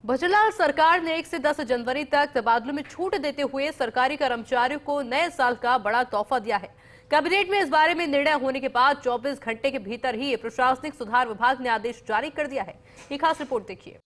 भजनलाल सरकार ने 1 से 10 जनवरी तक तबादलों में छूट देते हुए सरकारी कर्मचारियों को नए साल का बड़ा तोहफा दिया है। कैबिनेट में इस बारे में निर्णय होने के बाद 24 घंटे के भीतर ही प्रशासनिक सुधार विभाग ने आदेश जारी कर दिया है। ये खास रिपोर्ट देखिए।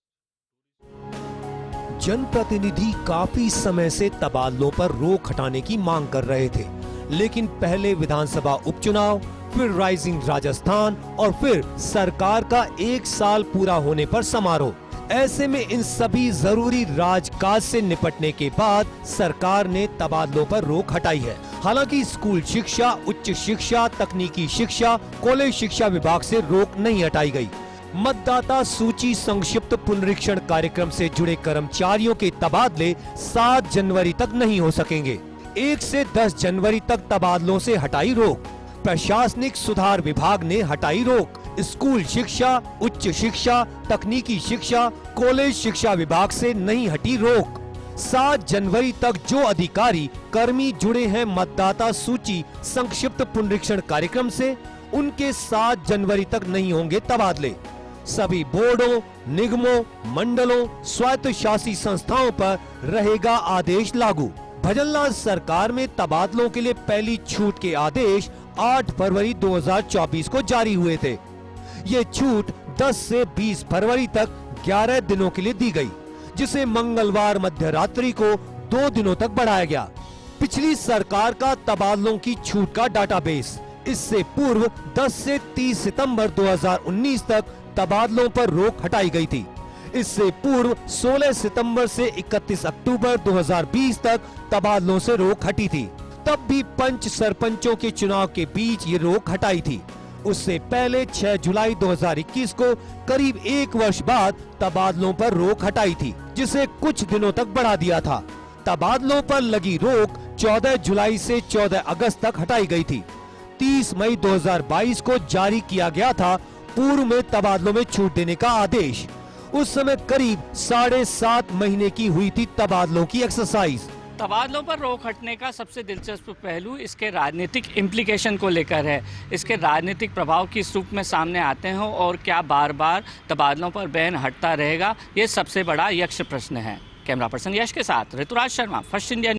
जनप्रतिनिधि काफी समय से तबादलों पर रोक हटाने की मांग कर रहे थे, लेकिन पहले विधानसभा उपचुनाव, फिर राइजिंग राजस्थान और फिर सरकार का 1 साल पूरा होने पर समारोह। ऐसे में इन सभी जरूरी राजकाज से निपटने के बाद सरकार ने तबादलों पर रोक हटाई है। हालांकि स्कूल शिक्षा, उच्च शिक्षा, तकनीकी शिक्षा, कॉलेज शिक्षा विभाग से रोक नहीं हटाई गई। मतदाता सूची संक्षिप्त पुनरीक्षण कार्यक्रम से जुड़े कर्मचारियों के तबादले 7 जनवरी तक नहीं हो सकेंगे। 1 से 10 जनवरी तक तबादलों से हटाई रोक। प्रशासनिक सुधार विभाग ने हटाई रोक। स्कूल शिक्षा, उच्च शिक्षा, तकनीकी शिक्षा, कॉलेज शिक्षा विभाग से नहीं हटी रोक। 7 जनवरी तक जो अधिकारी कर्मी जुड़े हैं मतदाता सूची संक्षिप्त पुनरीक्षण कार्यक्रम से, उनके 7 जनवरी तक नहीं होंगे तबादले। सभी बोर्डों, निगमों, मंडलों, स्वायत्तशासी संस्थाओं पर रहेगा आदेश लागू। भजनलाल सरकार में तबादलों के लिए पहली छूट के आदेश 8 फरवरी 2024 को जारी हुए थे। ये छूट 10 से 20 फरवरी तक 11 दिनों के लिए दी गई, जिसे मंगलवार मध्य रात्रि को 2 दिनों तक बढ़ाया गया। पिछली सरकार का तबादलों की छूट का डाटाबेस। इससे पूर्व 10 से 30 सितंबर 2019 तक तबादलों पर रोक हटाई गई थी। इससे पूर्व 16 सितंबर से 31 अक्टूबर 2020 तक तबादलों से रोक हटी थी। तब भी पंच सरपंचों के चुनाव के बीच ये रोक हटाई थी। उससे पहले 6 जुलाई 2021 को करीब 1 वर्ष बाद तबादलों पर रोक हटाई थी, जिसे कुछ दिनों तक बढ़ा दिया था। तबादलों पर लगी रोक 14 जुलाई से 14 अगस्त तक हटाई गई थी। 30 मई 2022 को जारी किया गया था पूर्व में तबादलों में छूट देने का आदेश। उस समय करीब 7.5 महीने की हुई थी तबादलों की एक्सरसाइज। तबादलों पर रोक हटने का सबसे दिलचस्प पहलू इसके राजनीतिक इम्प्लीकेशन को लेकर है। इसके राजनीतिक प्रभाव किस रूप में सामने आते हैं और क्या बार बार तबादलों पर बैन हटता रहेगा, ये सबसे बड़ा यक्ष प्रश्न है। कैमरा पर्सन यश के साथ ऋतुराज शर्मा, फर्स्ट इंडिया।